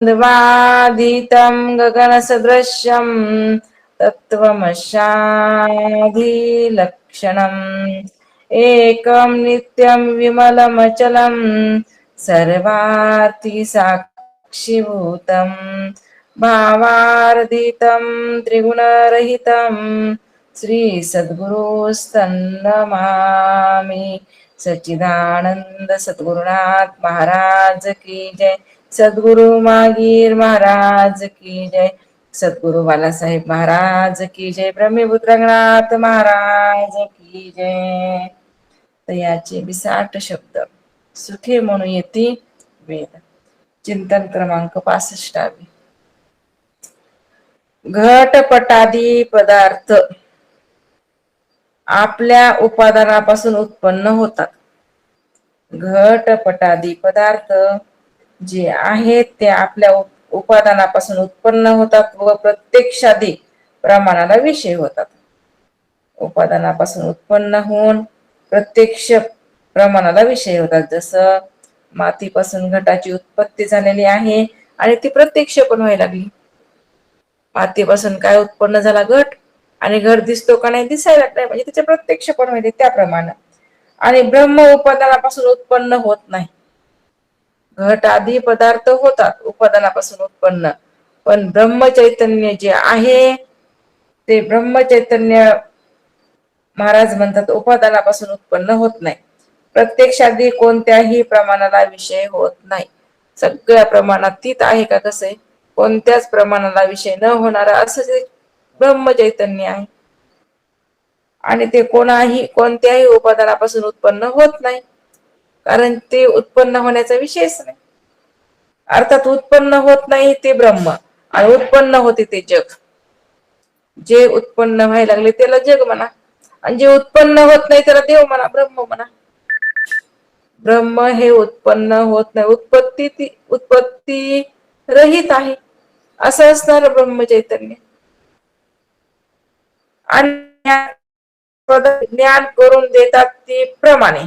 वादितं गगनसदृश्यं तत्त्वमस्याधिलक्षणम् एकं नित्यं विमलमचलं सर्वार्थिसाक्षिभूतं भावार्दितं त्रिगुणरहितं श्री सद्गुरुस्तन्नमामि। सच्चिदानंद सद्गुरुनाथ महाराज की जय। सद्गुरु मागीर महाराज की जय। सद्गुरु बालासाहेब महाराज की जय। ब्रह्मपुत्र रंगनाथ महाराज की जय। तर याचे 60 शब्द सुखे म्हणून येती वेद. चिंतन क्रमांक 65. घटपटादी पदार्थ आपल्या उपादानापासून उत्पन्न होतात. घटपटादी पदार्थ जे आहेत ते आपल्या उपादानापासून उत्पन्न होतात व प्रत्यक्षादी प्रमाणाला विषय होतात. उपादानापासून उत्पन्न होऊन प्रत्यक्ष प्रमाणाला विषय होतात. जसं मातीपासून घटाची उत्पत्ती झालेली आहे आणि ती प्रत्यक्ष पण व्हायला लागली. मातीपासून काय उत्पन्न झाला? घट. आणि घट दिसतो का? नाही, दिसायला नाही, म्हणजे त्याचे प्रत्यक्ष पण व्हायचे त्याप्रमाणे. आणि ब्रह्म उपादानापासून उत्पन्न होत नाही. घट आदी पदार्थ होतात उपादानापासून उत्पन्न, पण ब्रह्मचैतन्य जे आहे ते ब्रह्मचैतन्य महाराज म्हणतात उपादानापासून उत्पन्न होत नाही. प्रत्यक्षादी कोणत्याही प्रमाणाला विषय होत नाही. सगळ्या प्रमाणात तीत आहे का? कसं आहे? कोणत्याच प्रमाणाला विषय न होणारा असं जे ब्रह्मचैतन्य आहे. आणि ते कोणत्याही उपादानापासून उत्पन्न होत नाही, कारण ते उत्पन्न होण्याचा विषयच नाही. अर्थात उत्पन्न होत नाही ते ब्रह्म आणि उत्पन्न होते ते जग. जे उत्पन्न व्हायला लागले त्याला जग म्हणा, आणि जे उत्पन्न होत नाही त्याला देव म्हणा, ब्रह्म म्हणा. ब्रह्म हे उत्पन्न होत नाही, उत्पत्ती रहित आहे असं असणार ब्रह्मचैतन्य. आणि ज्ञान करून देतात ती प्रमाणे.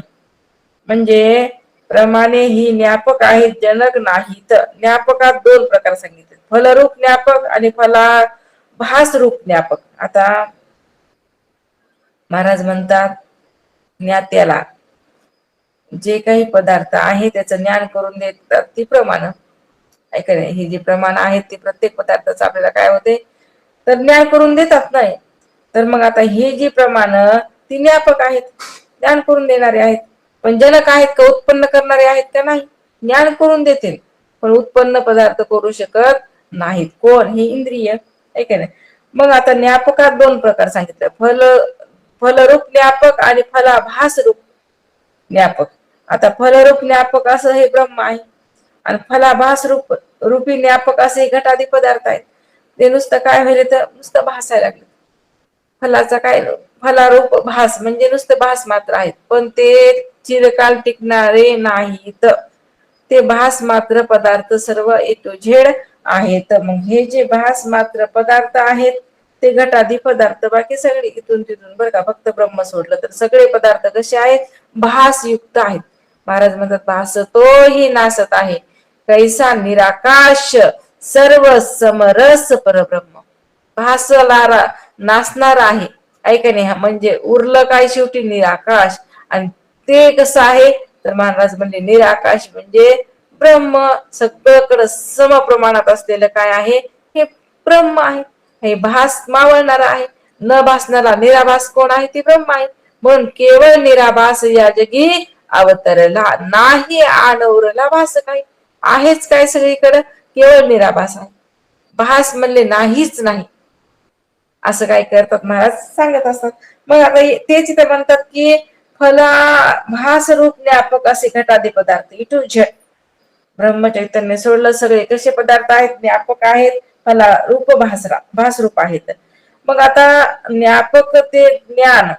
म्हणजे प्रमाणे ही ज्ञापक आहेत, जनक नाहीत. ज्ञापकात 2 प्रकार सांगितले, फलरूप ज्ञापक आणि फलाभास रूप ज्ञापक. आता महाराज म्हणतात ज्ञात्याला जे काही पदार्थ आहे त्याचं ज्ञान करून देतात ती प्रमाण. ऐका नाही, ही जी प्रमाण आहेत ती प्रत्येक पदार्थाचं आपल्याला काय होते तर ज्ञान करून देतात. नाही तर मग आता ही जी प्रमाण ती ज्ञापक आहेत, ज्ञान करून देणारे आहेत. पण जनक आहेत का? उत्पन्न करणारे आहेत का? नाही. ज्ञान करून देतील पण उत्पन्न पदार्थ करू शकत नाहीत. कोण? ही इंद्रिय. ऐका नाही. मग आता ज्ञापकात 2 प्रकार सांगितले, फलरूप ज्ञापक आणि फलाभास रूप ज्ञापक. आता फलरूप ज्ञापक असं हे ब्रह्म आहे आणि फलाभास रूपी ज्ञापक असे घटादी पदार्थ आहेत. ते नुसतं काय व्हायले तर नुसतं भासायला लागले. फलाचा काय? फलारूप भास म्हणजे नुसतं भास मात्र आहेत, पण ते चिरकाल टिकणारे नाहीत. ते भास मात्र पदार्थ सर्व ए टू झेड आहेत. मग हे जे भास मात्र पदार्थ आहेत ते घटादी पदार्थ, बाकी सगळे इथून तिथून बरं का, फक्त ब्रह्म सोडलं तर सगळे पदार्थ कसे आहेत? भासयुक्त आहेत. महाराज म्हणतात भासतोही नासत आहे, कैसा निराकाश सर्व समरस परब्रह्म. भासणारा नासणारा आहे. ऐका नाही, म्हणजे उरलं काय शेवटी? निराकाश. आणि ते कसं आहे तर महाराज म्हणजे निराकाश म्हणजे ब्रह्म. सगळीकडे सम प्रमाणात असलेलं काय आहे? हे ब्रह्म आहे. हे भास मावळणारा आहे. न भासणारा निराभास कोण आहे? ते ब्रह्म आहे. म्हणून केवळ निराभास या जगी अवतरला नाही, आणवरला भास काय आहेच काय? सगळीकडे केवळ निराभास आहे. भास म्हणले नाहीच नाही असं काय करतात महाराज सांगत असतात. मग आता तेच इथे म्हणतात की भास रूप ज्ञापक असे घटादी पदार्थ इथून झट. ब्रह्मचैतन्य सोडलं सगळे कसे पदार्थ आहेत? ज्ञापक आहेत, फला रूप भास रूप आहेत. मग आता ज्ञापक ते ज्ञान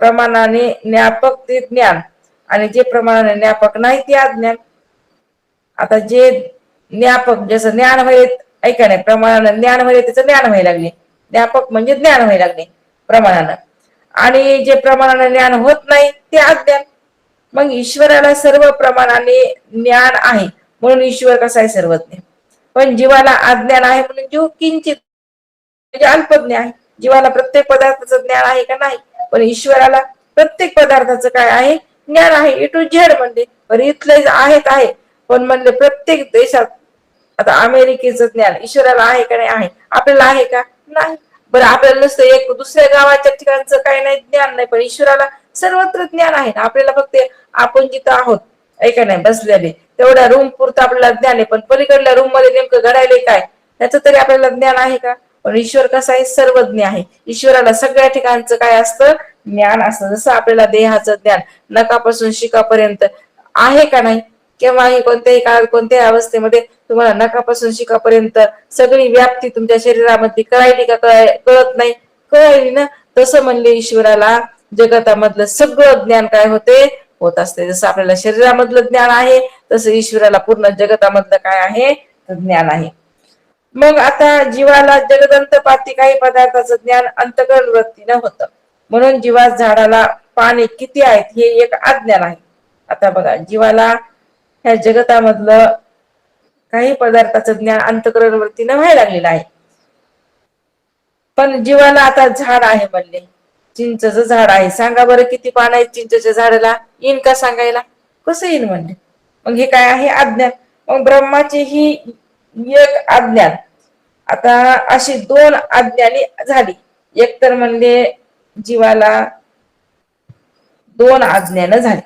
प्रमाणाने, ज्ञापक ते ज्ञान आणि जे प्रमाणाने ज्ञापक नाही ते अज्ञान. आता जे ज्ञापक जसं ज्ञान व्हायला, ऐका नाही, प्रमाणाने ज्ञान व्हायला त्याचं ज्ञान व्हायला लागले. ज्ञापक म्हणजे ज्ञान व्हायला लागले प्रमाणानं. आणि जे प्रमाणाने ज्ञान होत नाही ते अज्ञान. मग ईश्वराला सर्व प्रमाणाने ज्ञान आहे म्हणून ईश्वर कसा आहे? सर्वज्ञ. पण जीवाला अज्ञान आहे म्हणून जीव किंचित म्हणजे अल्पज्ञ आहे. जीवाला प्रत्येक पदार्थाचं ज्ञान आहे का? नाही. पण ईश्वराला प्रत्येक पदार्थाचं काय आहे? ज्ञान आहे. ए टू झेड म्हणले. पण इथले आहेत आहे, पण म्हणले प्रत्येक देशात आता अमेरिकेचं ज्ञान ईश्वराला आहे का? नाही आहे. आपल्याला आहे का? नाही. बरं आपल्याला नुसतं एक दुसऱ्या गावाच्या ठिकाणचं काही नाही ज्ञान नाही, पण ईश्वराला सर्वत्र ज्ञान आहे ना. आपल्याला फक्त आपण जिथं आहोत ऐका नाही बसलेले तेवढ्या रूम पुरतं आपल्याला ज्ञान आहे, पण पलीकडल्या रूम मध्ये नेमकं घडायले काय त्याचं तरी आपल्याला ज्ञान आहे का? पण ईश्वर कसा आहे? सर्वज्ञ आहे. ईश्वराला सगळ्या ठिकाणचं काय असतं? ज्ञान असतं. जसं आपल्याला देहाचं ज्ञान नकापासून शिकापर्यंत आहे का नाही? केव्हाही कोणत्याही काळात कोणत्याही अवस्थेमध्ये तुम्हाला नकापासून शिकापर्यंत सगळी व्याप्ती तुमच्या शरीरामध्ये कळायली का? कळत नाही? कळायली ना. तसं म्हणले ईश्वराला जगतामधलं सगळं ज्ञान काय होते? होत असते. जसं आपल्याला शरीरामधलं ज्ञान आहे तसं ईश्वराला पूर्ण जगतामधलं काय आहे? ज्ञान आहे. मग आता जीवाला जगदंत पाती काही पदार्थाचं ज्ञान अंतकरण वृत्तीनं होतं, म्हणून जीवा झाडाला पाने किती आहेत हे एक अज्ञान आहे. आता बघा जीवाला ह्या जगतामधलं काही पदार्थाचं ज्ञान अंतकरण वृत्तीनं व्हायला लागलेलं आहे. पण जीवाला आता झाड आहे म्हणले, चिंचचं झाड आहे, सांगा बरं किती पान आहेत चिंचेच्या झाडाला? येईन का सांगायला? कसं येईल म्हणले? मग हे काय आहे? अज्ञान. मग ब्रह्माची ही एक अज्ञान. आता अशी दोन अज्ञानी झाली. एक तर म्हणले जीवाला दोन अज्ञान झाली.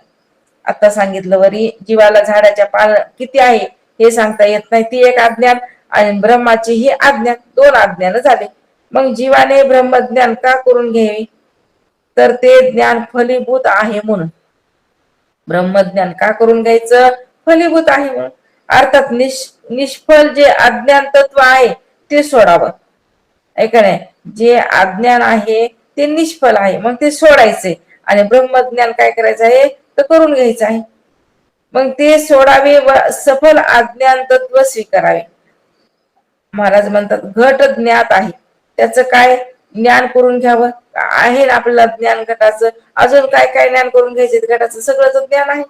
आता सांगितलं वरी जीवाला झाडाच्या पान किती आहे हे सांगता येत नाही, ती एक अज्ञान. आणि ब्रह्माची ही अज्ञान, दोन अज्ञान झाले. मग जीवाने ब्रह्मज्ञान का करून घ्यावे? तर ते ज्ञान फलीभूत आहे म्हणून. ब्रह्मज्ञान का करून घ्यायचं? फलीभूत आहे म्हणून. अर्थात निष्फल जे अज्ञान तत्व आहे ते सोडावं. ऐका नाही, जे अज्ञान आहे ते निष्फल आहे, मग ते सोडायचे आणि ब्रह्मज्ञान काय करायचं आहे? तर करून घ्यायचं आहे. मग ते सोडावे व सफल अज्ञान तत्व स्वीकारावे. महाराज म्हणतात घट ज्ञात आहे, त्याचं काय ज्ञान करून घ्यावं आहे ना आपल्याला ज्ञान घटाचं. अजून काय काय ज्ञान करून घ्यायचे? घटाचं सगळंच ज्ञान आहे.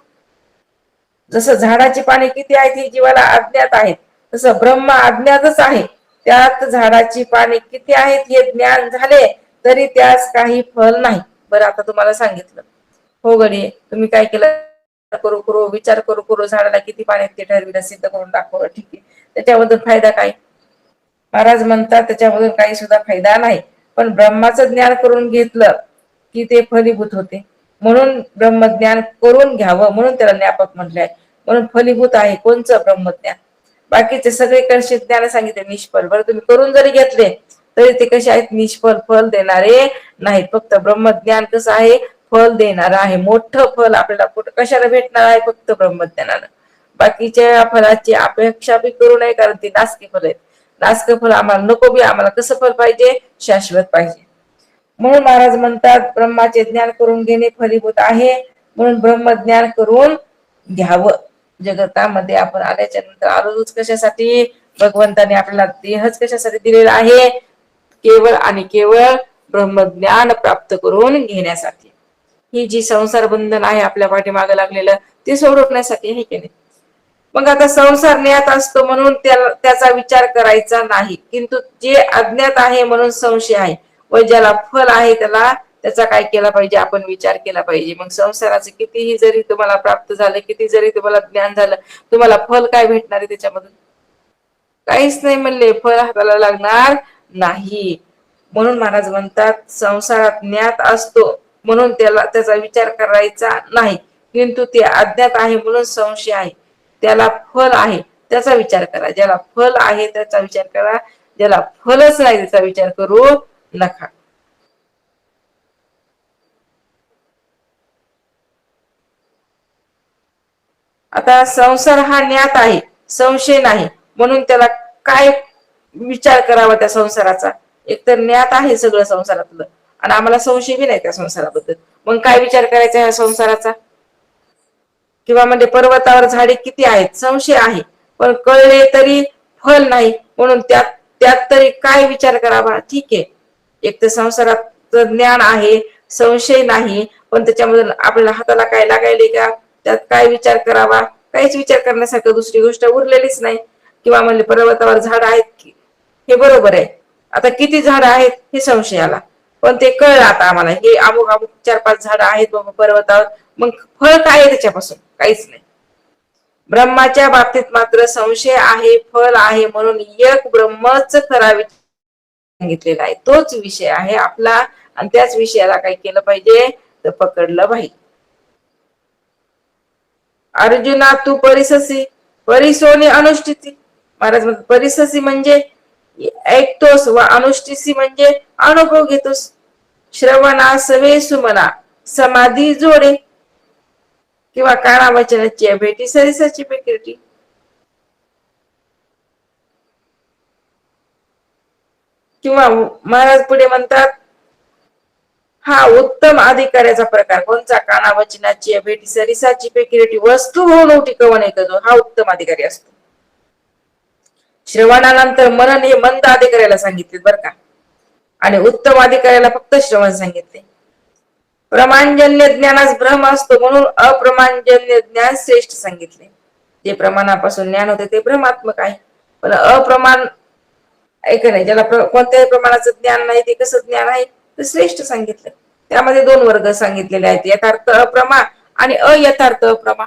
जसं झाडाची पाने किती आहेत ही जीवाला अज्ञात आहेत, तसं ब्रह्म अज्ञातच आहे. त्यात झाडाची पाने किती आहेत हे ज्ञान झाले तरी त्यास काही फल नाही. बरं आता तुम्हाला सांगितलं हो गडी, तुम्ही काय केलं? करू करू विचार करू करू झाडाला किती पाणी ते ठरविलं, सिद्ध करून दाखवलं. ठीक आहे, त्याच्याबद्दल फायदा काय? महाराज म्हणतात त्याच्यामधून काही सुद्धा फायदा नाही. पण ब्रह्माचं ज्ञान करून घेतलं की ते फलीभूत होते, म्हणून ब्रह्मज्ञान करून घ्यावं म्हणून त्याला ज्ञापक म्हटलंय. म्हणून फलीभूत आहे कोणचं? ब्रह्मज्ञान. बाकीचे सगळे कसे ज्ञान सांगितले निष्फल. बरं तुम्ही करून जरी घेतले तरी ते कसे आहेत? निष्फल, फल देणारे नाहीत. फक्त ब्रह्मज्ञान कसं आहे? फल देणार आहे. मोठं फल आपल्याला कुठं कशाला भेटणार आहे? फक्त ब्रह्मज्ञानानं. बाकीच्या फलाची अपेक्षा बी करू नये, कारण ती नासकी फल आहेत. नासक फल आम्हाला नको बी. आम्हाला कसं फल पाहिजे? शाश्वत पाहिजे. म्हणून महाराज म्हणतात ब्रह्माचे ज्ञान करून घेणे फलीभूत आहे, म्हणून ब्रह्मज्ञान करून घ्यावं. जगतामध्ये आपण आल्याच्या नंतर आलोच कशासाठी? भगवंताने आपल्याला देहच कशासाठी दिलेला आहे? केवळ आणि केवळ ब्रह्मज्ञान प्राप्त करून घेण्यासाठी. ही जी संसार बंधन आहे आपल्या पाठीमागे लागलेलं ते सोडवण्यासाठी आहे की नाही? मग आता संसार ज्ञात असतो म्हणून त्याचा विचार करायचा नाही, किंतु जे अज्ञात आहे म्हणून संशय आहे व ज्याला फल आहे त्याला त्याचा काय केला पाहिजे? आपण विचार केला पाहिजे. मग संसाराचं कितीही जरी तुम्हाला प्राप्त झालं, किती जरी तुम्हाला ज्ञान झालं, तुम्हाला फल काय भेटणार आहे त्याच्यामधून? काहीच नाही म्हणले, फळ हाताला लागणार नाही. म्हणून महाराज म्हणतात संसारात ज्ञात असतो म्हणून त्याचा विचार करायचा नाही, किंतु ते अज्ञात आहे म्हणून संशय आहे. त्याला फल आहे त्याचा विचार करा. ज्याला फल आहे त्याचा विचार करा, ज्याला फलच नाही त्याचा विचार करू नका. आता संसार हा ज्ञात आहे, संशय नाही, म्हणून त्याला काय विचार करावा त्या संसाराचा? एक तर ज्ञात आहे सगळं संसारातलं आणि आम्हाला संशय बी नाही त्या संसाराबद्दल, मग काय विचार करायचा ह्या संसाराचा? किंवा म्हणजे पर्वतावर झाडे किती आहेत? संशय आहे, पण कळले तरी फल नाही, म्हणून त्यात त्यात तरी काय विचार करावा? ठीक आहे, एक तर संसारात ज्ञान आहे, संशय नाही, पण त्याच्यामधून आपल्याला हाताला काय लागायले का? त्यात काय विचार करावा? काहीच विचार करण्यासारखं दुसरी गोष्ट उरलेलीच नाही. किंवा म्हणले पर्वतावर झाड आहेत की, हे बरोबर आहे. आता किती झाड आहेत हे संशय आला, पण ते कळलं आता आम्हाला, हे अमुक अमुक 4-5 झाड आहेत बाबा पर्वतावर. मग फळ काय आहे त्याच्यापासून? काहीच नाही. ब्रह्माच्या बाबतीत मात्र संशय आहे, फल आहे, म्हणून एक ब्रह्मच खरा सांगितलेला आहे. तोच विषय आहे आपला, आणि त्याच विषयाला काय केलं पाहिजे तर पकडलं पाहिजे. अर्जुना तू परिससी, परिसोनी अनुष्ठिती. महाराज म्हणतात परिससी म्हणजे ऐकतोस, व अनुष्ठिसी म्हणजे अनुभव घेतोस. श्रवणा सवे सुमना समाधी जोडे, किंवा काना वचनाची भेटी सरिसाची प्रकृती. किंवा महाराज पुढे म्हणतात हा उत्तम अधिकाऱ्याचा प्रकार कोणचा? काना वचनाची भेटी सरिसाची पेकिरेटी, वस्तू होऊन टिकवणे जो हा उत्तम अधिकारी असतो. श्रवणानंतर मनन हे मंद अधिकाऱ्याला सांगितले बर का, आणि उत्तम अधिकाऱ्याला फक्त श्रवण सांगितले. प्रमाणजन्य ज्ञानास भ्रम असतो, म्हणून अप्रमाणजन्य ज्ञान श्रेष्ठ सांगितले. जे प्रमाणापासून ज्ञान होते ते भ्रमात्मक आहे, पण अप्रमाण ऐक नाही, ज्याला कोणत्याही प्रमाणाचं ज्ञान नाही ते कसं ज्ञान आहे ते श्रेष्ठ सांगितलं. त्यामध्ये 2 वर्ग सांगितलेले आहेत, यथार्थ अप्रमा आणि अयथार्थ अप्रमा.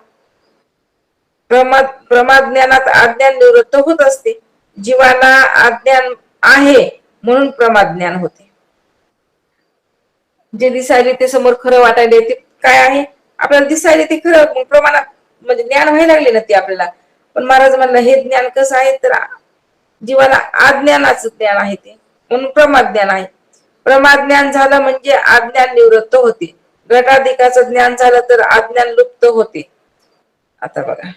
प्रमाद ज्ञानात अज्ञान निवृत्त होत असते. जीवाला अज्ञान आहे म्हणून प्रमाद ज्ञान होते. जे दिसायले ते समोर खरं वाटायले ते काय आहे? आपल्याला दिसायले ते खरं, प्रमाणात म्हणजे ज्ञान व्हायला लागले ना ते आपल्याला. पण महाराज म्हणलं हे ज्ञान कसं आहे तर जीवाला अज्ञानाचं ज्ञान आहे ते, म्हणून प्रमाद ज्ञान आहे. प्रमाद ज्ञान झालं म्हणजे अज्ञान निवृत्त होते. घटाधिकाचं ज्ञान झालं तर अज्ञान लुप्त होते. आता बघा,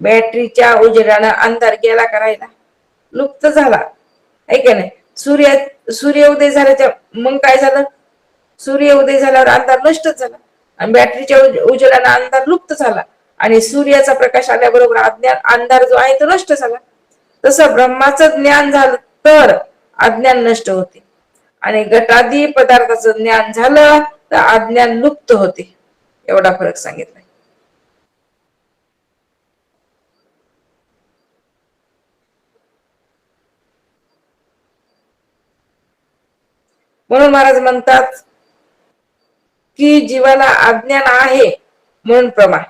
बॅटरीच्या उजेडानं अंधार गेला करायला, लुप्त झाला आहे का नाही. सूर्योदय झाल्याच्या मग काय झालं? सूर्योदय झाल्यावर अंधार नष्टच झाला, आणि बॅटरीच्या उजेडानं अंधार लुप्त झाला, आणि सूर्याचा प्रकाश आल्याबरोबर अंधार जो आहे तो नष्ट झाला. तसं ब्रह्माचं ज्ञान झालं तर अज्ञान नष्ट होते, आणि घटादी पदार्थाचं ज्ञान झालं तर अज्ञान लुप्त होते. एवढा फरक सांगितलाय. म्हणून महाराज म्हणतात की जीवाला अज्ञान आहे म्हणून प्रमाण,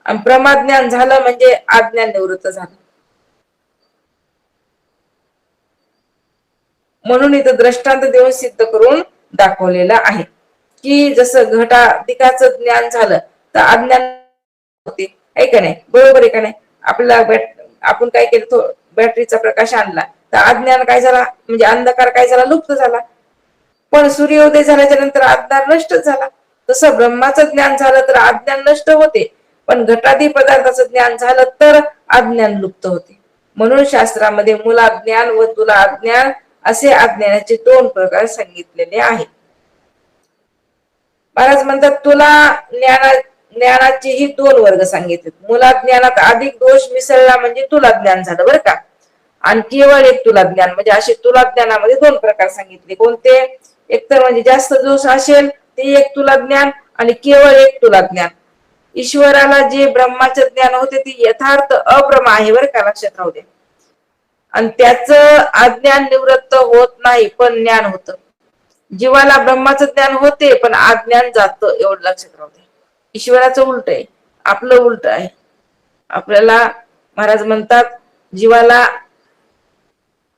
आणि प्रमाद ज्ञान झालं म्हणजे अज्ञान निवृत्त झालं. म्हणून इथं दृष्टांत देऊन सिद्ध करून दाखवलेलं आहे की जसं घटाधिकाचं ज्ञान झालं तर अज्ञान होते, आहे का नाही? बरोबर आहे का नाही? आपल्याला आपण काय केलं, बॅटरीचा प्रकाश आणला तर अज्ञान काय झाला म्हणजे अंधकार काय झाला? लुप्त झाला. पण सूर्योदय झाल्याच्या नंतर अज्ञान नष्ट झाला. तसं ब्रह्माचं ज्ञान झालं तर अज्ञान नष्ट होते, पण घटादी पदार्थाचं ज्ञान झालं तर अज्ञान लुप्त होते. म्हणून शास्त्रामध्ये मूलाज्ञान व तुलाज्ञान असे अज्ञानाचे 2 प्रकार सांगितलेले आहेत. महाराज म्हणतात तुला ज्ञानाचेही 2 वर्ग सांगितले. मूलाज्ञानात अधिक दोष मिसळला म्हणजे तुला ज्ञान झालं बरं का, आणि केवळ एक तुला ज्ञान म्हणजे असे तुला ज्ञानामध्ये 2 प्रकार सांगितले. कोणते? एक तर म्हणजे जास्त दोष असेल ते एक तुला ज्ञान, आणि केवळ एक तुला ज्ञान. ईश्वराला जे ब्रह्माचे ज्ञान होते ते यथार्थ अप्रमा आहे बरं का, लक्षात राहू दे. आणि त्याचं अज्ञान निवृत्त होत नाही पण ज्ञान होतं. जीवाला ब्रह्माचं ज्ञान होते पण अज्ञान जातं, एवढं लक्षात राहू दे. ईश्वराचं उलट आहे, आपलं उलट आहे. आपल्याला महाराज म्हणतात जीवाला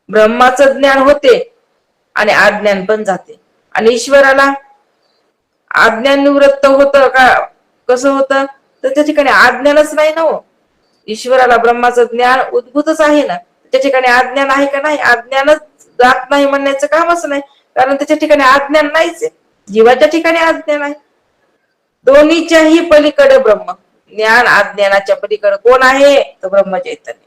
ब्रह्माचं ज्ञान होते आणि अज्ञान पण जाते, आणि ईश्वराला अज्ञान निवृत्त होतं का? कसं होतं तर त्या ठिकाणी अज्ञानच नाही ना हो. ईश्वराला ब्रह्माचं ज्ञान उद्भूतच आहे ना, त्या ठिकाणी अज्ञान आहे का? नाही. अज्ञानच जात नाही म्हणण्याचं कामच नाही, कारण त्याच्या ठिकाणी अज्ञान नाहीच आहे. जीवाच्या ठिकाणी अज्ञान आहे. दोन्हीच्याही पलीकडे ब्रह्म, ज्ञान अज्ञानाच्या पलीकडे कोण आहे? तर ब्रह्म चैतन्य.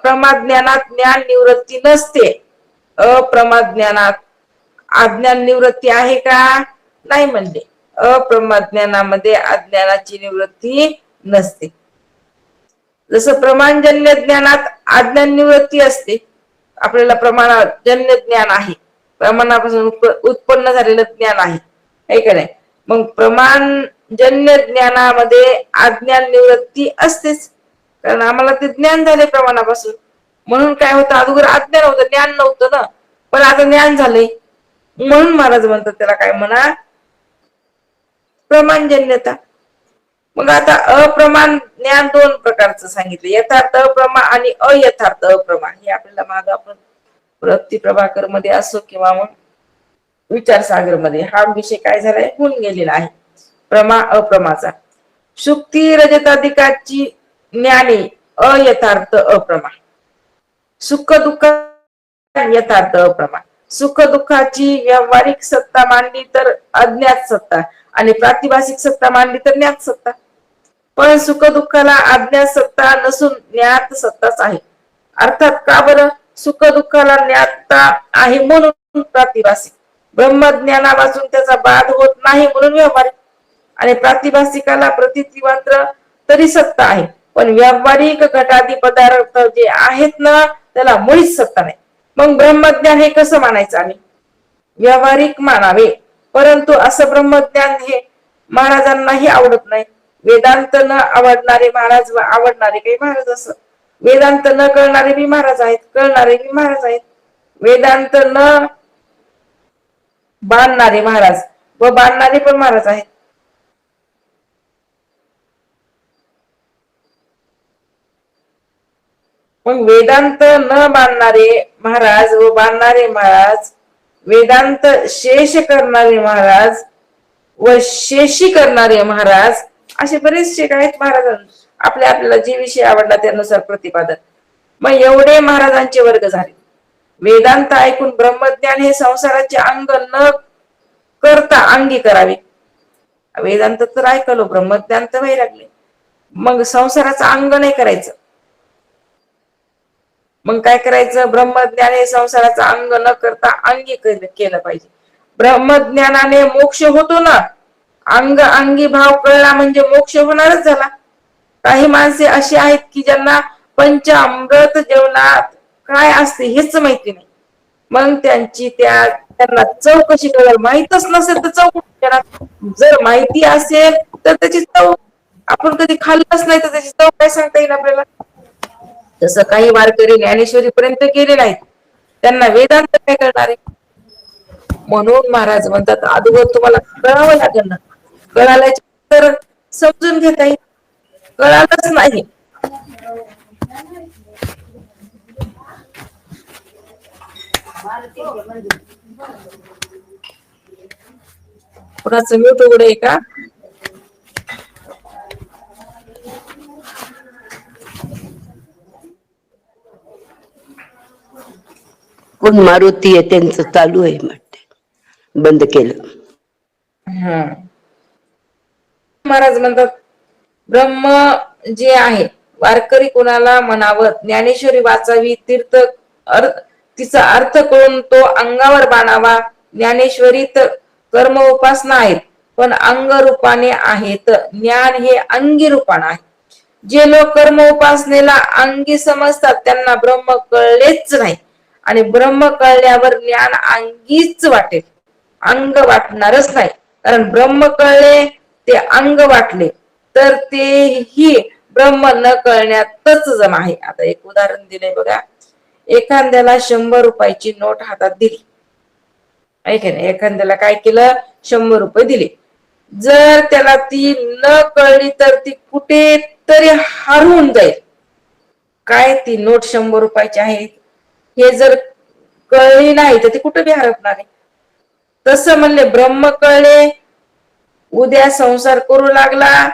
प्रमाद ज्ञानात ज्ञान निवृत्ती नसते. अप्रमाद ज्ञानात अज्ञान निवृत्ती आहे का? नाही म्हणले. अप्रमाद ज्ञानामध्ये अज्ञानाची निवृत्ती नसते. जसं प्रमाणजन्य ज्ञानात अज्ञान निवृत्ती असते. आपल्याला प्रमाणजन्य ज्ञान आहे, प्रमाणापासून उत्पन्न झालेलं ज्ञान आहे का नाही? मग प्रमाणजन्य ज्ञानामध्ये अज्ञान निवृत्ती असतेच, कारण आम्हाला ते ज्ञान झाले प्रमाणापासून. म्हणून काय होतं, अगोदर अज्ञान होतं, ज्ञान नव्हतं ना, पण आता ज्ञान झालंय. म्हणून महाराज म्हणतात त्याला काय म्हणा, प्रमाणजन्यता. मग आता अप्रमाण ज्ञान दोन प्रकारचं सांगितलं, यथार्थ अप्रमा आणि अयथार्थ अप्रमा. हे आपल्याला माग आपण प्रगती प्रभाकर मध्ये असो किंवा मग विचारसागर मध्ये हा विषय काय झालाय, होऊन गेलेला आहे, प्रमा अप्रमाचा. शुक्ती रजताधिकाची ज्ञाने अयथार्थ अप्रमा, सुख दुःख यथार्थ अप्रमा. सुख दुःखाची व्यावहारिक सत्ता मांडली तर अज्ञात सत्ता, आणि प्रातिभासिक सत्ता मांडली तर ज्ञात सत्ता. पण सुख दुःखाला अज्ञात सत्ता नसून ज्ञात सत्ताच आहे. अर्थात का बरं, सुख दुःखाला ज्ञातता आहे म्हणून प्रातिभासिक, ब्रह्मज्ञानापासून त्याचा बाध होत नाही म्हणून व्यवहारिक, आणि प्रातिभासिकाला प्रतीती मात्र तरी सत्ता आहे, पण व्यावहारिक घटादी पदार्थ जे आहेत ना त्याला मुळीच सत्ता नाही. मग ब्रह्मज्ञान हे कसं मानायचं आम्ही, व्यावहारिक मानावे. परंतु असं ब्रह्मज्ञान हे महाराजांनाही आवडत नाही. वेदांत न आवडणारे महाराज व आवडणारे काही महाराज असं. वेदांत न कळणारे बी महाराज आहेत, कळणारे बी महाराज आहेत. वेदांत न बांधणारे महाराज व बांधणारे पण महाराज आहेत. मग वेदांत न बांधणारे महाराज व बांधणारे महाराज, वेदांत शेष करणारे महाराज व शेशी करणारे महाराज, असे बरेचसे आहेत महाराज. आपल्याला जे विषय आवडला त्यानुसार प्रतिपादन. मग एवढे महाराजांचे वर्ग झाले. वेदांत ऐकून ब्रह्मज्ञान हे संसाराचे अंग न करता अंगी करावे. वेदांत तर ऐकलो, ब्रह्मज्ञान तर वैरागले, मग संसाराचं अंग नाही करायचं. मग काय करायचं, ब्रह्मज्ञान हे संसाराचं अंग न करता अंगी केलं पाहिजे. ब्रह्मज्ञानाने मोक्ष होतो ना, अंग अंगी भाव कळला म्हणजे मोक्ष होणारच झाला. काही माणसे अशी आहेत की ज्यांना पंचामृत जेवणात काय असते हेच माहिती नाही. मग त्यांना चव कशी कळेल, माहितच नसेल तर चव कुठे येणार. जर माहिती असेल तर त्याची चव, आपण कधी खाल्लंच नाही तर त्याची चव काय सांगता येईल आपल्याला. तसं काही वारकरी ज्ञानेश्वरी पर्यंत गेले नाहीत, त्यांना वेदांत काय करणार आहे. म्हणून महाराज म्हणतात अगोदर तुम्हाला कळावं लागेल ना, कळाल्याच्या तर समजून घेता येईल. कळालंच नाही कुणाचं म्यूट उघडे आहे का. कोण मारुती आहे त्यांचं चालू आहे म्हणते, बंद केलं. महाराज म्हणतात ब्रह्म जे आहे, वारकरी कोणाला म्हणावं, ज्ञानेश्वरी वाचावी, तीर्थ तिचा अर्थ करून तो अंगावर बाणावा. ज्ञानेश्वरीत कर्म उपासना आहेत पण अंग रूपाने आहेत, ज्ञान हे अंगी रूपाने आहे. जे लोक कर्म उपासनेला अंगी समजतात त्यांना ब्रह्म कळलेच नाही, आणि ब्रह्म कळल्यावर ज्ञान अंगीच वाटेल, अंग वाटणारच नाही. कारण ब्रह्म कळले ते अंग वाटले तर तेही ब्रह्म न कळण्यातच जमा आहे. आता एक उदाहरण दिलंय बघा. एखाद्याला 100 रुपयाची नोट हातात दिली, ऐका ना, एखाद्याला काय केलं, 100 रुपये दिले. जर त्याला ती न कळली तर ती कुठे तरी हरवून जाईल. काय ती नोट 100 रुपयाची आहे हे जर कळली नाही तर ती कुठे बी हरपणार आहे. तसं म्हणले ब्रह्म कळले, उद्या संसार करू लागला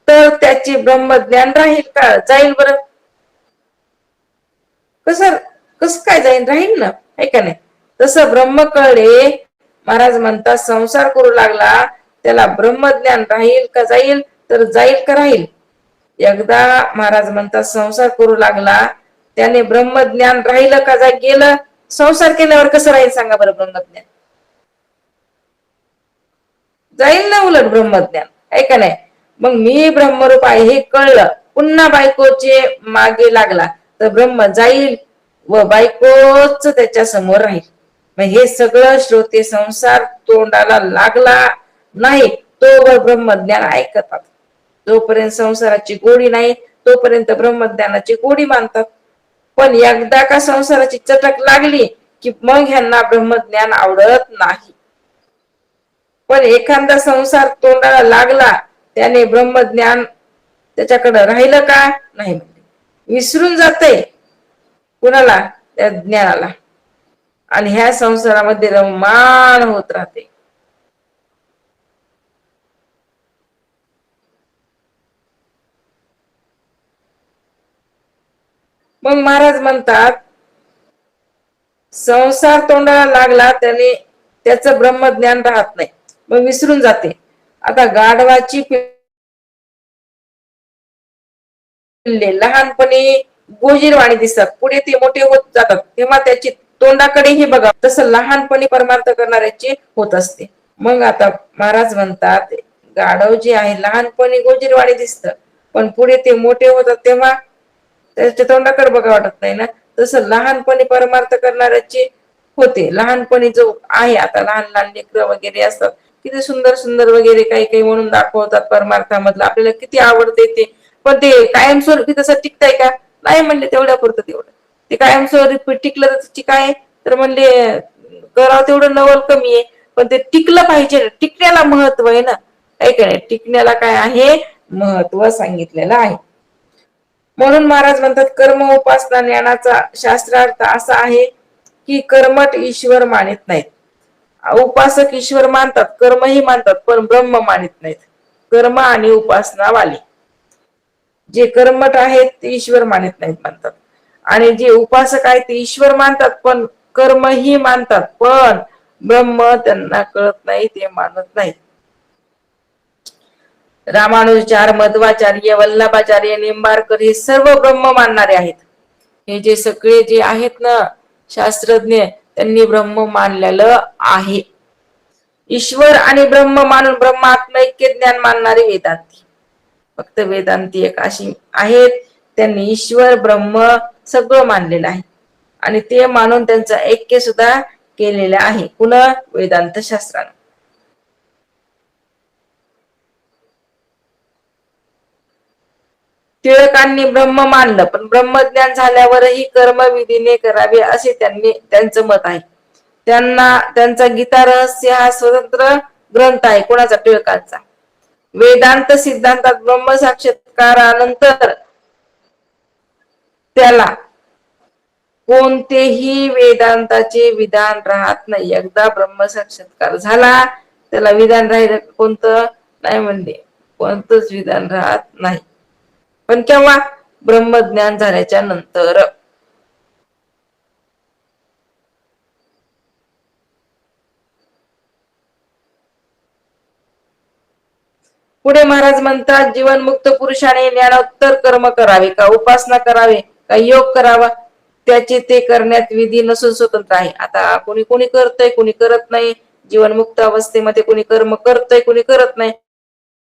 तर त्याचे ब्रह्मज्ञान राहील का, जाईल बरं. कस काय जाईल, राहील ना, आहे का नाही. तसं ब्रह्म कळले, महाराज म्हणतात संसार करू लागला त्याला ब्रह्मज्ञान राहील का जाईल, तर जाईल का राहील. एकदा महाराज म्हणतात संसार करू लागला त्याने ब्रह्मज्ञान राहिलं का गेलं. संसार केल्यावर कसं राहील सांगा बरं ब्रह्मज्ञान, जाईल ना उलट ब्रह्मज्ञान, आहे का नाही. मग मी ब्रह्मरूप आहे हे कळलं, पुन्हा बायकोचे मागे लागला तर ब्रह्म जाईल व बायकोच त्याच्या समोर राहील. मग हे सगळं श्रोते संसार तोंडाला लागला नाही तोवर ब्रह्मज्ञान ऐकतात. जोपर्यंत संसाराची गोडी नाही तोपर्यंत ब्रह्मज्ञानाची गोडी मानतात. पण एकदा का संसाराची चटक लागली की मग ह्यांना ब्रह्मज्ञान आवडत नाही. पण एखादा संसार तोंडाला लागला त्याने ब्रह्मज्ञान त्याच्याकडे राहिलं का नाही, विसरून जाते कुणाला, त्या ज्ञानाला, आणि ह्या संसारामध्ये रममाण होत राहते. मग महाराज म्हणतात संसार तोंडाला लागला त्याने त्याचं ब्रह्मज्ञान राहत नाही, मग विसरून जाते. आता गाढवाची पिल्ले लहानपणी गोजीरवाणी दिसतात, पुढे ते मोठे होत जातात तेव्हा त्याची तोंडाकडेही बघा, तसं लहानपणी परमार्थ करणाऱ्याची होत असते. मग आता महाराज म्हणतात गाढव जे आहे लहानपणी गोजीरवाणी दिसत, पण पुढे ते मोठे होतात तेव्हा त्याच्या तोंडाकडे बघा वाटत नाही ना. तसं लहानपणी परमार्थ करणाऱ्याची होते. लहानपणी जो आहे, आता लहान लहान लेकरं वगैरे असतात, किती सुंदर सुंदर वगैरे काही काही म्हणून दाखवतात परमार्थामधलं, आपल्याला किती आवडते ते, पण ते कायमस्वरूपी तसं टिकताय का, नाही म्हणले तेवढ्या पुरतं तेवढं. ते कायमस्वरूपी टिकलं तर काय, तर म्हणले करावं तेवढं नवल कमी आहे, पण ते टिकलं पाहिजे, टिकण्याला महत्व आहे ना, काय काय टिकण्याला काय आहे महत्व सांगितलेलं आहे. म्हणून महाराज म्हणतात कर्म उपासना ज्ञानाचा शास्त्रार्थ असा आहे की कर्मठ ईश्वर मानित नाहीत. उपासक ईश्वर मानतात, कर्मही मानतात, पण ब्रह्म मानित नाहीत. कर्म आणि उपासना वाले जे कर्मठ आहेत ते ईश्वर मानित नाहीत म्हणतात, आणि जे उपासक आहेत ते ईश्वर मानतात पण कर्मही मानतात, पण ब्रह्म त्यांना कळत नाही, ते मानत नाहीत. रामानुजाचार्य, मध्वाचार्य, वल्लभाचार्य, निंबाळकर हे सर्व ब्रह्म मानणारे आहेत. हे जे सगळे जे आहेत ना शास्त्रज्ञ, त्यांनी ब्रह्म मानलेलं आहे. ईश्वर आणि ब्रह्म मानून ब्रह्मात्मैक्य ज्ञान मानणारे वेदांती, फक्त वेदांती एक अशी आहेत त्यांनी ईश्वर ब्रह्म सगळं मानलेलं आहे, आणि ते मानून त्यांचं ऐक्य सुद्धा केलेलं आहे. पुन्हा वेदांत शास्त्रानं. टिळकांनी ब्रह्म मानलं, पण ब्रह्मज्ञान झाल्यावरही कर्मविधीने करावे असे त्यांचं मत आहे. त्यांचा गीता रहस्य हा स्वतंत्र ग्रंथ आहे. कोणाचा? टिळकांचा. वेदांत सिद्धांतात ब्रह्म साक्षात्कारानंतर त्याला कोणतेही वेदांताचे विधान राहत नाही. एकदा ब्रह्म साक्षात्कार झाला त्याला विधान राहिलं कोणतं नाही, म्हणले कोणतंच विधान राहत नाही. पण केव्हा? ब्रह्मज्ञान झाल्याच्या नंतर. पुढे महाराज म्हणतात जीवनमुक्त पुरुषाने ज्ञानोत्तर कर्म करावे का उपासना करावे का योग करावा, त्याचे ते करण्यात विधी नसून स्वतंत्र आहे. आता कोणी कोणी करतय, कोणी करत नाही. जीवनमुक्त अवस्थेमध्ये कोणी कर्म करतय, कोणी करत नाही.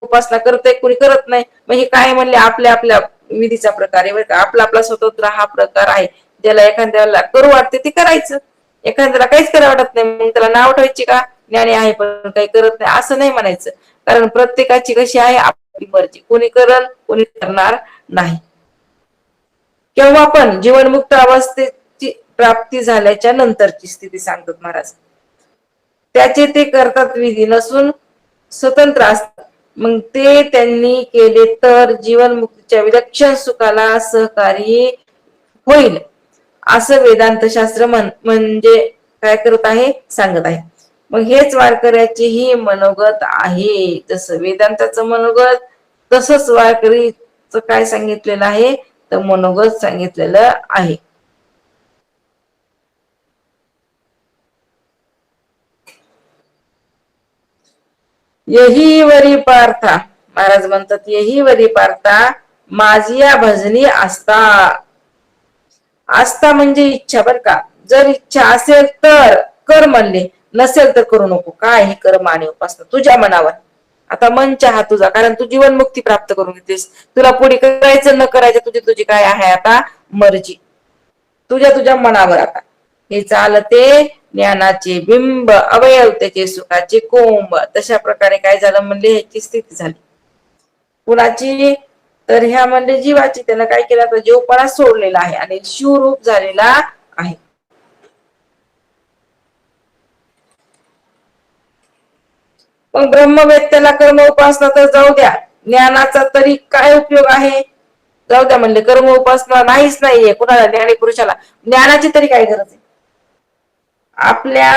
उपासना करतय, कोणी करत नाही. मग हे काय म्हणले, आपल्या आपल्या विधीचा प्रकार आहे बरं का. आपला आपला स्वतंत्र हा प्रकार आहे. ज्याला एखाद्याला करू वाटते ते करायचं, एखाद्याला काहीच करावं वाटत नाही मग त्याला नाव ठेवायची का ज्ञानी आहे पण काही करत नाही, असं नाही म्हणायचं. कारण प्रत्येकाची कशी आहे आपली मर्जी, कोणी करल कोणी करणार नाही. केव्हा पण जीवनमुक्त अवस्थेची प्राप्ती झाल्याच्या नंतरची स्थिती सांगतात महाराज. त्याचे ते करतात विधी नसून स्वतंत्र असतात. मग ते त्यांनी केले तर जीवनमुक्तीच्या विलक्षण सुखाला सहकारी होईल, असं वेदांत शास्त्र म्हणजे काय करत आहे, सांगत आहे. मग हेच वारकऱ्याचे ही मनोगत आहे. जसं वेदांताचं मनोगत तसंच वारकरीच काय सांगितलेलं आहे तर मनोगत सांगितलेलं आहे. यही वरी पार्था, महाराज म्हणतात यही वरी पार्था माझिया भजनी आस्था. आस्था म्हणजे इच्छा बर का. जर इच्छा असेल तर कर म्हणले, नसेल तर करू नको. काय हे कर्म आणि उपासना तुझ्या मनावर. आता मन चाहा तुझा, कारण तू जीवन मुक्ती प्राप्त करून घेतेस. तुला पुढे करायचं न करायचं तुझी तुझी काय आहे आता मर्जी, तुझ्या तुझ्या मनावर. आता हे चालते ज्ञानाचे बिंब, अवयवतेचे सुखाचे कोंब. तशा प्रकारे काय झालं म्हणले ह्याची स्थिती झाली. कुणाची? तर ह्या म्हणजे जीवाची त्यानं काय केलं तर जीवपणा सोडलेला आहे आणि शिवरूप झालेला आहे. मग ब्रह्मवेत्त्याला कर्म उपासना तर जाऊ द्या, ज्ञानाचा तरी काय उपयोग आहे? जाऊ द्या म्हणले, कर्म उपासना नाहीच नाहीये कुणाला, ज्ञानी पुरुषाला ज्ञानाची तरी काय गरज आहे? आपल्या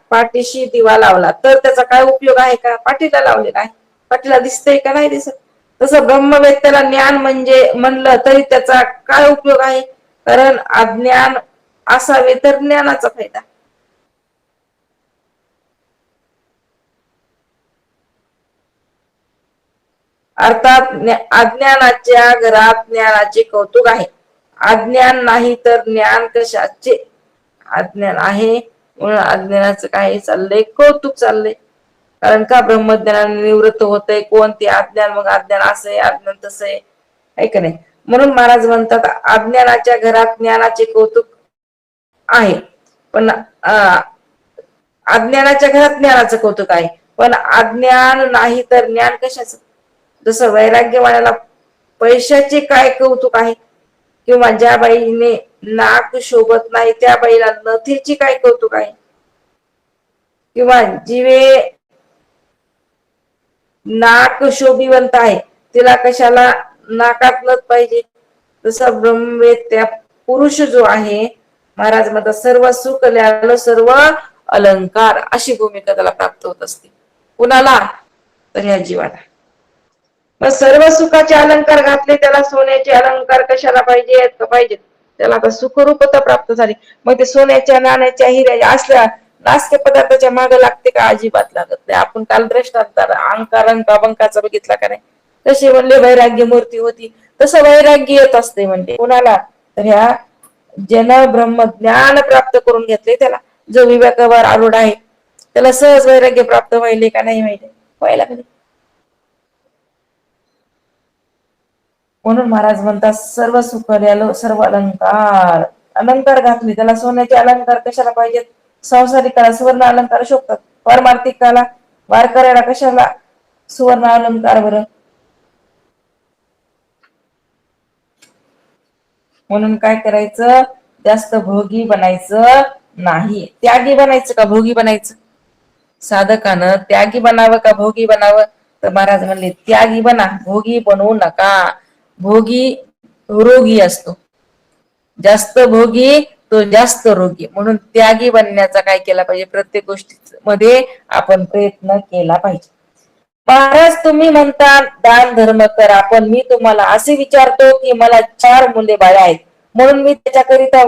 पाठीशी दिवा लावला तर त्याचा काय उपयोग आहे का? पाठीला लावलेला आहे, पाठीला दिसतंय का? नाही दिसत. तसं ब्रह्मवेत्त्याला ज्ञान म्हणजे म्हणलं तरी त्याचा काय उपयोग आहे? कारण अज्ञान असावे तर ज्ञानाचा फायदा. अर्थात अज्ञानाच्या घरात ज्ञानाचे कौतुक आहे. अज्ञान नाही तर ज्ञान कशाचे? अज्ञान आहे म्हणून अज्ञानाचं काही चाललंय, कौतुक चाललंय. कारण का ब्रह्मज्ञानाने निवृत्त होतंय कोण? ते अज्ञान. मग अज्ञान असं आहे, अज्ञान तसं आहे, आहे का नाही? म्हणून महाराज म्हणतात अज्ञानाच्या घरात ज्ञानाचे कौतुक आहे, पण अज्ञानाच्या घरात ज्ञानाचं कौतुक आहे, पण अज्ञान नाही तर ज्ञान कशाचं? जसं वैराग्यवाण्याला पैशाचे काय कौतुक आहे, किंवा ज्या बाईने नाक शोभत नाही त्या बाईला नथीची काय कौतुक आहे, किंवा जिवे नाक शोभिवंत आहे तिला कशाला नाकात नथ पाहिजे? तसं ब्रह्मवेत्या पुरुष जो आहे, महाराज म्हणतात सर्व सुख ल्याल सर्व अलंकार, अशी भूमिका त्याला प्राप्त होत असते. कुणाला? तर या जीवाला. मग सर्व सुखाचे अलंकार घातले त्याला, सोन्याचे अलंकार कशाला पाहिजेत? का पाहिजेत? त्याला आता सुखरूपता प्राप्त झाली. मग ते सोन्याच्या, नाण्याच्या, हिऱ्याच्या असल्या नास्ते पदार्थाच्या मागे लागते का? अजिबात लागत नाही. आपण काल दृष्टांत अंका बंकाचा बघितला का नाही? तसे म्हणले वैराग्य मूर्ती होती, तसं वैराग्य येत असते. म्हणजे कुणाला? तर ह्या ज्यानं ब्रह्मज्ञान प्राप्त करून घेतले त्याला, जो विवेकावर आरूढ आहे त्याला सहज वैराग्य प्राप्त व्हायले का नाही व्हायले? व्हायला लागले. म्हणून महाराज म्हणतात सर्व सुख ल्याल सर्व अलंकार. अलंकार घातले त्याला, सोन्याचे अलंकार कशाला पाहिजेत? संसारिकाला सुवर्ण अलंकार शोभतात, पारमार्थिकाला वारकऱ्याला कशाला सुवर्ण अलंकार बरं? म्हणून काय करायचं? जास्त भोगी बनायचं नाही. त्यागी बनायचं का भोगी बनायचं? साधकानं त्यागी बनावं का भोगी बनावं? तर महाराज म्हणले त्यागी बना, भोगी बनवू नका. भोगी रोगी असतो, जास्त भोगी तो जास्त रोगी. म्हणून त्यागी बनण्याचा काय केला पाहिजे? प्रत्येक गोष्टीमध्ये आपण प्रयत्न केला पाहिजे. महाराज तुम्ही म्हणता दान धर्म करा, पण मी तुम्हाला असे विचारतो की मला 4 मुले बाळे आहेत, म्हणून मी त्याच्याकरिता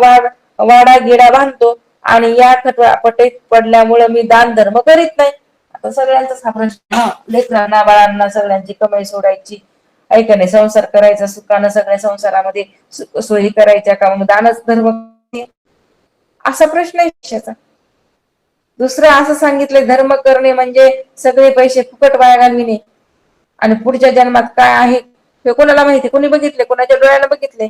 वाडा गिडा बांधतो आणि या खटपटीत पडल्यामुळे मी दान धर्म करीत नाही. आता सगळ्यांचाच हा प्रश्न, लेकरांना बाळांना सगळ्यांची कमाई सोडायची, ऐका नाही, संसार करायचा सुखानं, सगळ्या संसारामध्ये सोयी करायच्या का? मग दानच धर्म असा प्रश्न आहे शिष्याचा. दुसरं असं सांगितलंय धर्म करणे म्हणजे सगळे पैसे फुकट वाया घालविणे, आणि पुढच्या जन्मात काय आहे हे कोणाला माहिती? कोणी बघितले? कोणाच्या डोळ्याला बघितले?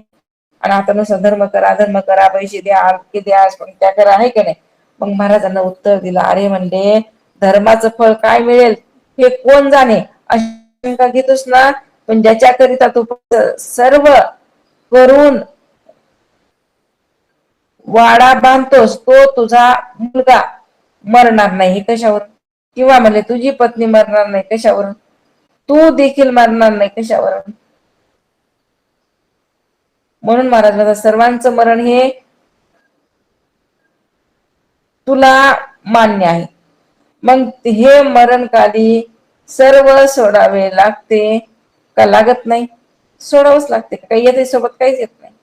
आणि आता नुसतं धर्म करा, पैसे द्या, द्या, त्या करा, आहे का नाही? मग महाराजांना उत्तर दिलं, अरे म्हणले धर्माचं फळ काय मिळेल हे कोण जाणे? अशी शंका घेतोस ना, पण ज्याच्याकरिता तू सर्व करून वाडा बांधतोस तो तुझा मुलगा मरणार नाही, हे कशावर? किंवा म्हणजे तुझी पत्नी मरणार नाही, कशावरून? तू देखील मरणार नाही, कशावरून? म्हणून महाराज म्हणतात सर्वांचं मरण हे तुला मान्य आहे, मग हे मरणकाली सर्व सोडावे लागते का लागत नाही? सोडावंच लागते. काही येते सोबत? काहीच येत नाही.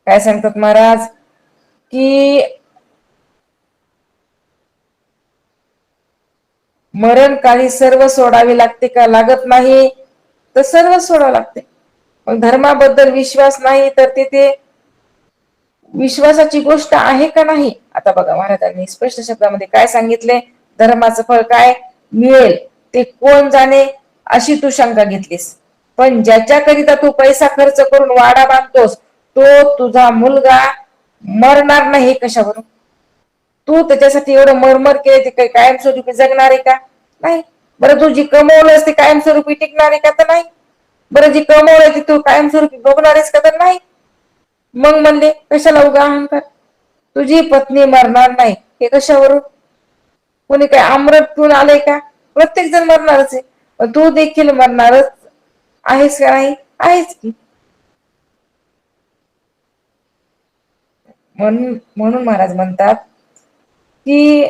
काय सांगतात महाराज की मरणकाळी सर्व सोडावे लागते का लागत नाही? तर सर्व सोडावं लागते. मग धर्माबद्दल विश्वास नाही तर ते विश्वासाची गोष्ट आहे का नाही? आता बघा महाराजांनी स्पष्ट शब्दामध्ये काय सांगितले, धर्माचं फळ काय मिळेल ते कोण जाणे, अशी तू शंका घेतलीस. पण ज्याच्याकरिता तू पैसा खर्च करून वाडा बांधतोस तो तुझा मुलगा मरणार नाही, कशावरून? तू त्याच्यासाठी एवढं मरमर केले ते काही कायमस्वरूपी जगणार आहे का? नाही. बरं तू जी कमवलंस ते कायमस्वरूपी टिकणार आहे का? तर नाही. बरं जी कमवलंय ती तू कायमस्वरूपी भोगणार आहेस का? तर नाही. मग म्हणले कशाला उगा अहंकार? तुझी पत्नी मरणार नाही हे कशावरून? कोणी काय अमृत पिऊन आलंय का? प्रत्येक जण मरणारच आहे, पण तू देखील मरणारच आहेस का? नाही आहेच की. म्हणून महाराज म्हणतात की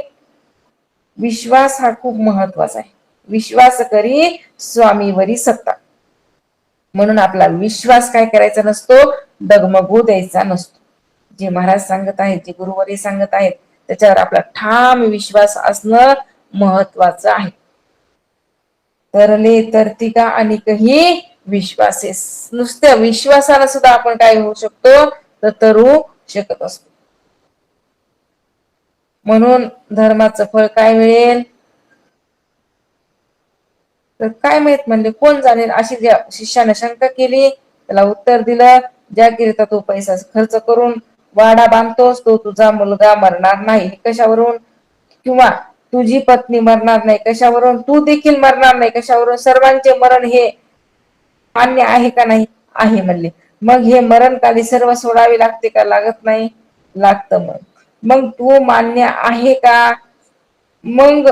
विश्वास हा खूप महत्वाचा आहे. विश्वास करी स्वामीवरी सत्ता. म्हणून आपला विश्वास काय करायचा नसतो, डगमगू द्यायचा नसतो. जे महाराज सांगत आहेत, जे गुरुवारी सांगत आहेत, त्याच्यावर आपला ठाम विश्वास असणं महत्वाचं आहे. तरले तरतिका अनिकही विश्वासे. नुसत्या विश्वासाला सुद्धा आपण काय होऊ शकतो, तर तरू शकत असतो. म्हणून धर्माचं फळ काय मिळेल तर काय माहित म्हणले, कोण जाणेल. अशी ज्या शिष्याने शंका केली त्याला उत्तर दिलं, ज्याकरिता तो पैसा खर्च करून वाडा बांधतोस तो तुझा मुलगा मरणार नाही कशावरून, किंवा तुझी पत्नी मरणार नाही कशावरून, तू देखील मरणार नाही कशावरून. सर्वांचे मरण हे मान्य आहे का? नाही आहे म्हणले. मग हे मरणकाली सर्व सोडावे लागते का? लागत नाही. लागत. मग तू मान्य आहे का? मग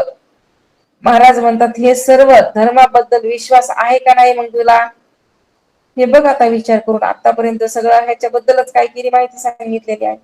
महाराज म्हणतात हे सर्व धर्माबद्दल विश्वास आहे का नाही मग तुला? हे बघ आता विचार करून. आतापर्यंत सगळं ह्याच्याबद्दलच काय केली माहिती सांगितलेली आहे.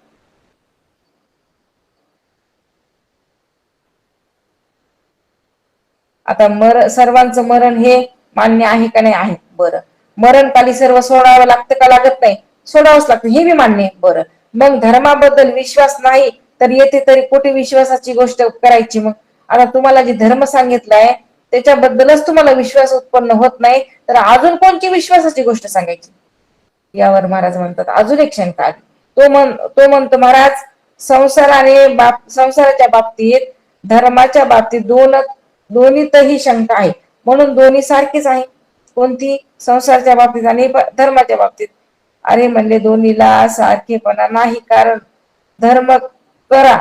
आता सर्वांचं मरण हे मान्य आहे का? नाही आहे. बरं, मरणकाली सर्व सोडावं लागतं का? लागत नाही. सोडावंच लागतं हे बी मान्य आहे. बरं, मग धर्माबद्दल विश्वास नाही तर येथे तरी कुठे विश्वासाची गोष्ट करायची? मग आता तुम्हाला जे धर्म सांगितलाय त्याच्याबद्दलच तुम्हाला विश्वास उत्पन्न होत नाही, तर अजून कोणती विश्वासाची गोष्ट सांगायची? यावर महाराज म्हणतात अजून एक शंका आली. तो म्हणतो महाराज, संसाराच्या बाबतीत धर्माच्या बाबतीत दोन्हीतही शंका आहे, म्हणून दोन्ही सारखीच आहे. कोणती? संसाराच्या बाबतीत आणि धर्माच्या बाबतीत. अरे म्हणले दोन्हीला सारखेपणा नाही, कारण धर्म करा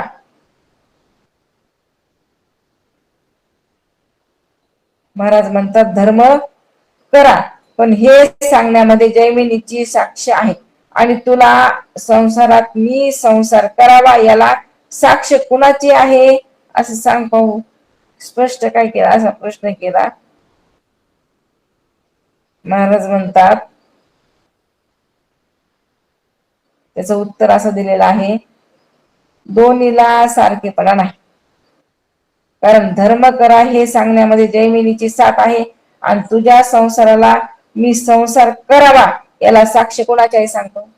महाराज म्हणतात धर्म करा, पण हे सांगण्यामध्ये जैमिनीची साक्ष आहे, आणि तुला संसारात मी संसार करावा याला साक्ष कुणाची आहे असं सांग पाहू. स्पष्ट काय केला? असा प्रश्न केला. महाराज म्हणतात त्याचं उत्तर असं दिलेलं आहे, दोन्हीला सारखेपणा नाही. कारण धर्म करा हे सांगण्यामध्ये जैमिनीची साथ आहे, आणि तुझ्या संसाराला मी संसार करावा याला साक्ष कोणाची आहे सांगतो.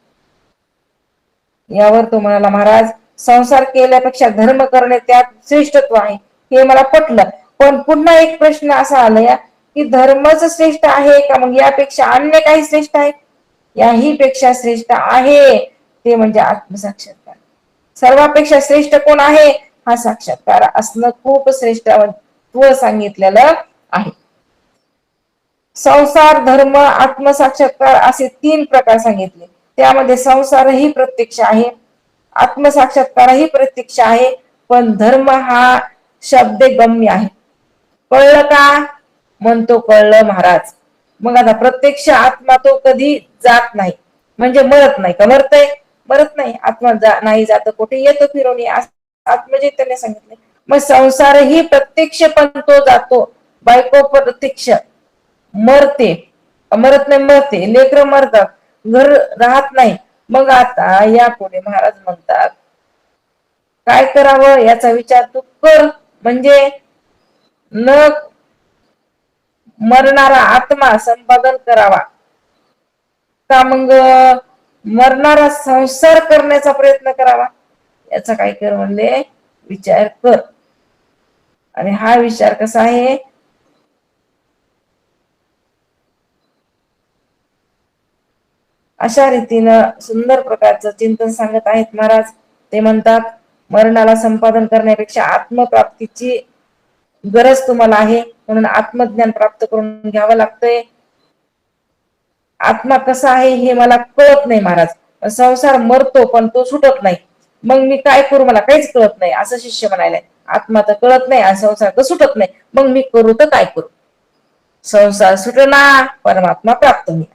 यावर तो म्हणाला महाराज, संसार केल्यापेक्षा धर्म करणे त्यात श्रेष्ठत्व आहे हे मला पटलं, पण पुन्हा एक प्रश्न असा आला की धर्मच श्रेष्ठ आहे का? मग यापेक्षा अन्य काही श्रेष्ठ आहे? याही पेक्षा श्रेष्ठ आहे ते म्हणजे आत्मसाक्षात्कार. सर्वापेक्षा श्रेष्ठ कोण आहे? हा साक्षात्कार असणं खूप श्रेष्ठत्व सांगितलेलं आहे. संसार, धर्म, आत्मसाक्षात्कार असे 3 प्रकार सांगितले. त्यामध्ये संसारही प्रत्यक्ष आहे, आत्मसाक्षात्कारही प्रत्यक्ष आहे, पण धर्म हा शब्द गम्य आहे. कळलं का? म्हणतो कळलं महाराज. मग आता प्रत्यक्ष आत्मा तो कधी जात नाही, म्हणजे मरत नाही का? मरतय? मरत नाही. आत्मा नाही जात कुठे, येतो फिरून आत्मचैतन्य सांगितले. मग संसारही प्रत्यक्ष, पण तो जातो. बायको प्रत्यक्ष मरते, मरत नाही, मरते. लेकर मरतात, घर राहत नाही. मग आता यापुढे महाराज म्हणतात काय करावं याचा विचार तू कर. म्हणजे न मरणारा आत्मा संपादन करावा का, मग मरणारा संसार करण्याचा प्रयत्न करावा? याचा काय कर म्हणले, विचार कर. आणि हा विचार कसा आहे, अशा रीतीनं सुंदर प्रकारचं चिंतन सांगत आहेत महाराज. ते म्हणतात मरणाला संपादन करण्यापेक्षा आत्मप्राप्तीची गरज तुम्हाला आहे, म्हणून आत्मज्ञान प्राप्त करून घ्यावं लागतंय. आत्मा कसा आहे हे मला कळत नाही महाराज. संसार मरतो पण तो सुटत नाही. मग मी काय करू, मला काहीच कळत नाही असं शिष्य म्हणायलाय. आत्मा तर कळत नाही आणि संसार तर सुटत नाही, मग मी करू तर काय करू. संसार सुटना, परमात्मा प्राप्त होईना.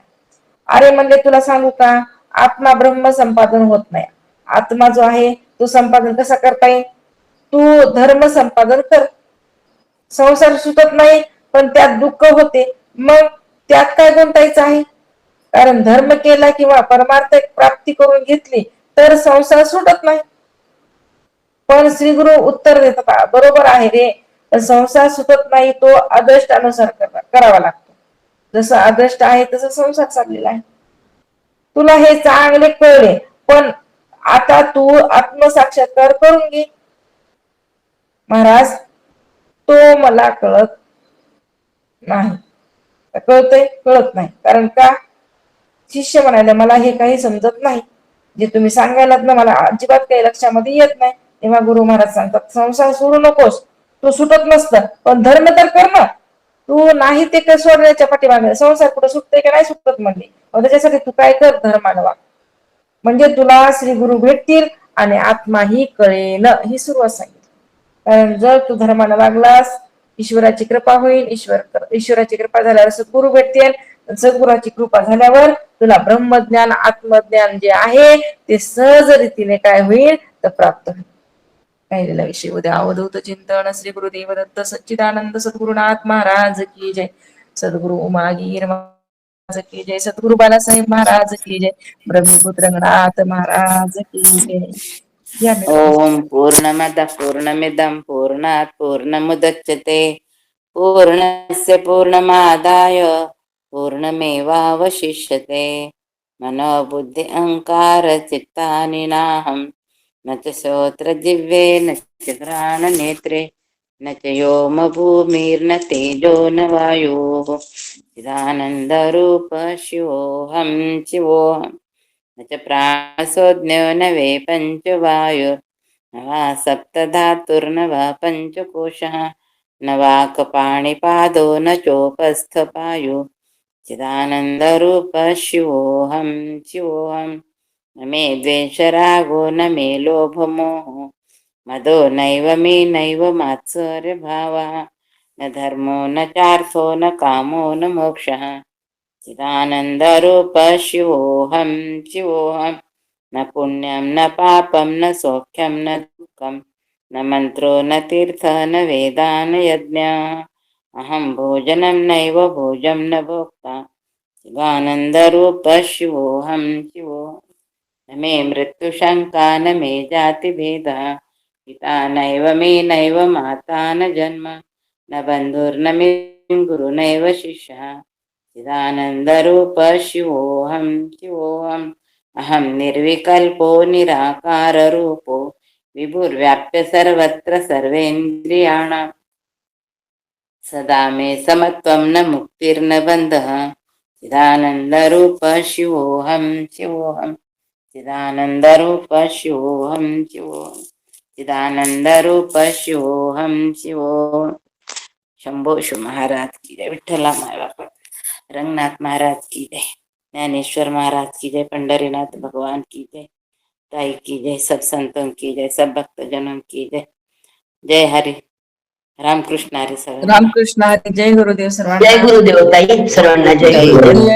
अरे म्हणले तुला सांगू का, आत्मा ब्रह्म संपादन होत नाही. आत्मा जो आहे तो संपादन कसा करता येईल, तू धर्म संपादन कर. संसार सुटत नाही पण त्यात दुःख होते, मग त्यात काय गुंतायचं आहे. कारण धर्म केला किंवा परमार्थ प्राप्ती करून घेतली तर संसार सुटत नाही. पण श्री गुरु उत्तर देतात, बरोबर आहे रे, पण संसार सुटत नाही, तो अदृष्टानुसार करावा लागतो. जसं अदृष्ट आहे तसं संसार चाललेला आहे. तुला हे चांगले कळले, पण आता तू आत्मसाक्षात्कार करून घे. महाराज तो मला कळत नाही. कळतंय, कळत नाही. कारण का, शिष्य म्हणाले मला हे काही समजत नाही, जे तुम्ही सांगायलात ना मला अजिबात काही लक्षामध्ये येत नाही. तेव्हा गुरु महाराज सांगतात संसार सोडू नकोस, तो सुटत नसत, पण धर्म तर कर ना. तू नाही ते काय सोडण्याच्या पाठीमागे, संसार कुठं सुटतंय का नाही सुटत म्हणले, त्याच्यासाठी तू काय कर, धर्मानं वाग, म्हणजे तुला श्री गुरु भेटतील आणि आत्मा ही कळेल, ही सुरुवात सांगितली. कारण जर तू धर्मानं वागलास, ईश्वराची कृपा होईल, ईश्वराची कृपा झाल्यावर सद्गुरु भेटतील, सद्गुराची कृपा झाल्यावर तुला ब्रह्मज्ञान आत्मज्ञान जे आहे ते सहज रीतीने काय होईल तर प्राप्त होईल. राहिलेला विषय उद्या. अवधूत चिंतन. श्री गुरुदेव दत्त सच्चिदानंद सद्गुरुनाथ महाराज की जय. सद्गुरु उमागीर महाराज की जय. सद्गुरु बालासाहेब महाराज की जय. ब्रह्मपुत्र रंगनाथ महाराज की जय. ओम पूर्णमदः पूर्णमिदं पूर्णात् पूर्णमुदच्यते पूर्णस्य पूर्णमादाय पूर्णमेवावशिष्यते. मनोबुद्धि अहंकार चित्तानि नाहं न च श्रोत्रजिह्वे न च घ्राणनेत्रे न च व्योमभूमिर्न तेजो न वायुः चिदानन्दरूप शिवोऽहं शिवोऽहम् न च प्राणसोऽज्ञो न वे पञ्चवायुर्न वा सप्तधातुर्न वा पञ्चकोशः न वा कपाणिपादो न चोपस्थपायु चिदानन्दरूप शिवोऽहं शिवोऽहम्. न मे द्वेषरागो न मे लोभमोहो मदो नैव मे नैव मात्सर्यभावः न धर्मो न चार्थो न कामो न मोक्षः चिदानन्दरूप शिवोऽहं शिवोऽहम्. न पुण्यं न पापं न सौख्यं न दुःखं न मन्त्रो न तीर्थः न वेदा न यज्ञः अहं भोजनं नैव भोजं न भोक्ता चिदानन्दरूप शिवोऽहं शिवोऽहम्. न मे मृत्युशङ्का न मे जातिभेदः पिता नैव मे नैव माता न जन्म न बन्धुर्न मे गुरुनैव शिष्यः चिदानन्दरूप शिवोऽहं शिवोऽहम्. अहं निर्विकल्पो निराकाररूपो विभुर्व्याप्य सर्वत्र सर्वेन्द्रियाणां सदा मे समत्वं न मुक्तिर्न बन्धः चिदानन्दरूप शिवोऽहं शिवोऽहम्. चिदानन्दरूप शिवोऽहं शिवोऽहम्. चिदानन्दरूप शिवोऽहं शिवोऽहम्. शंभो शिव महाराज की जय. विठ्ठला माय बापा रंगनाथ महाराज की जय. ज्ञानेश्वर महाराज की जय. पंडरीनाथ भगवान की जय. ताई की जय. सब संतों की जय. सब भक्तजनों की जय. जय हरि. रामकृष्ण हरी सर्वांना. रामकृष्ण हरी. जय गुरुदेव जय सर्वांना. गुरुदेव ताई, सर्वांना जय गुरुदेव.